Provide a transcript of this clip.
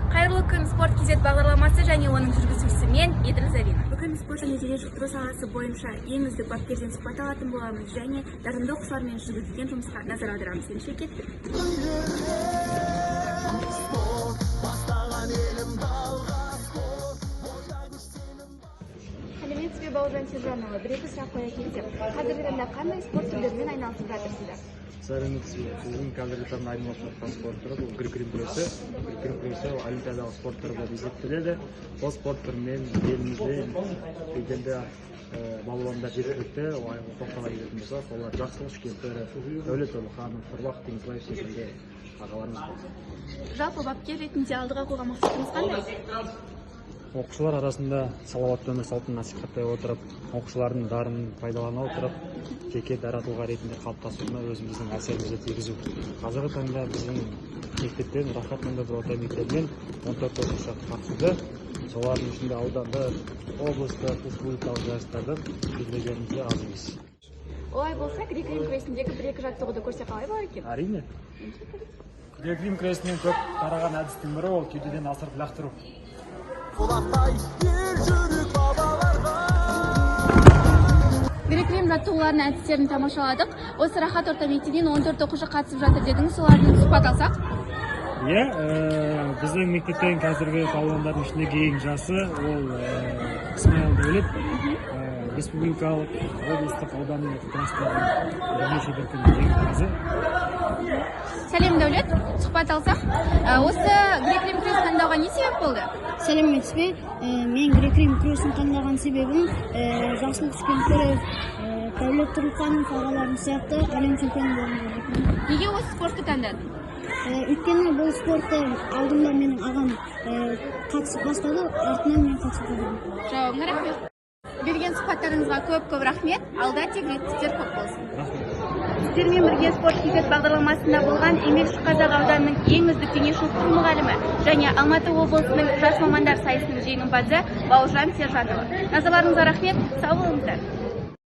Қайырлы күн, спорт кезет бағдарламасы және оның жүргізушісі мен Еділ Зарина. Бүгін спорт және дене шынықтыру саласы бойынша ең үздік бапкерден сұхбат алатын боламыз және дарынды оқушылармен жүргізілген жұмысқа назар аударамыз. Ендеше кеттік. Сәлеметсіз бе, Бауыржан Сержанова? Бір-екі сұрақ қоя кетсем. Қазіргі таңда қандай спорт түрлерімен айналысып жатырсыздар? Сәлеметсіз бе? Біздің қазіргі таңда айналысып жатқан спорт түрі бұл грек-рим күресі. Грек-рим күресі олимпиадалық спорт түрі болып есептеледі. Бұл спорт түрімен елімізде беделді балуандар жеткілікті тоқтала келетін болса, олар Жақсылық Шкентері, Дәулет Өліханов, Тұрбақ Теңізбаев секілді ағаларымыз бар. Жалпы бапкер ретінде алдыға қойған мақсатыңыз қандай? Оқушылар арасында салауатты өмір салтын насихаттай отырып, оқушылардың дарынын пайдалана отырып, жеке дара тұлға ретінде қалыптасуына өзіміздің әсерімізді тигізу. Қазіргі таңда біздің мектептен Рахат бір орта мектебінен 14 оқушы қатысуда, солардың ішінде аудандық, облыстық, республикалық жарыстардан жүлдегерімізде аз емес. Олай болса, грек-рим күресіндегі бір-екі жаттығуды көрсе қалай болады екен? Әрине. Грек-рим күресінен көп тараған әдістің бірі ол кеудеден асырып лақтыру. Грек-рим жаттығуларының әдістерін тамашаладық. Осы Рахат орта мектебінен 14 оқушы қатысып жатыр дедіңіз, солардың сұхбат алсақ? Иә, біздің мектептен қазіргі балуандардың ішіндегі ең жасы ол Исмаил Дәулет, республикалық, облыстық, аудандық кластардың бірнеше дүркін жеңімпазы. Сәлем, Дәулет, сұхбат алсақ, осы грек-рим күресін таңдауға не себеп болды? Сәлеметсіз бе? Мен грек-рим күресін таңдаған себебім Жақсылық Шкентері, Дәулет Өліханов ағаларым сияқты әлем чемпионы болғым. Неге осы спортты таңдадың? Өйткені бұл спортты алдында менің ағам қатысып бастады, артынан мен қатысып қалдым. Жауабыңа рахмет. Берген сұхбаттарыңызға көп рахмет. Алда тек жетістіктер көп болсын. Сіздермен бірге спорт кезет бағдарламасында болған Емелші Қазақ ауданының ең үздік дене шынықтыру мұғалімі және Алматы облысының жас мамандар сайысының жеңімпазы Бауыржан Сержанова. Назарларыңызға рахмет. Сау болыңыздар.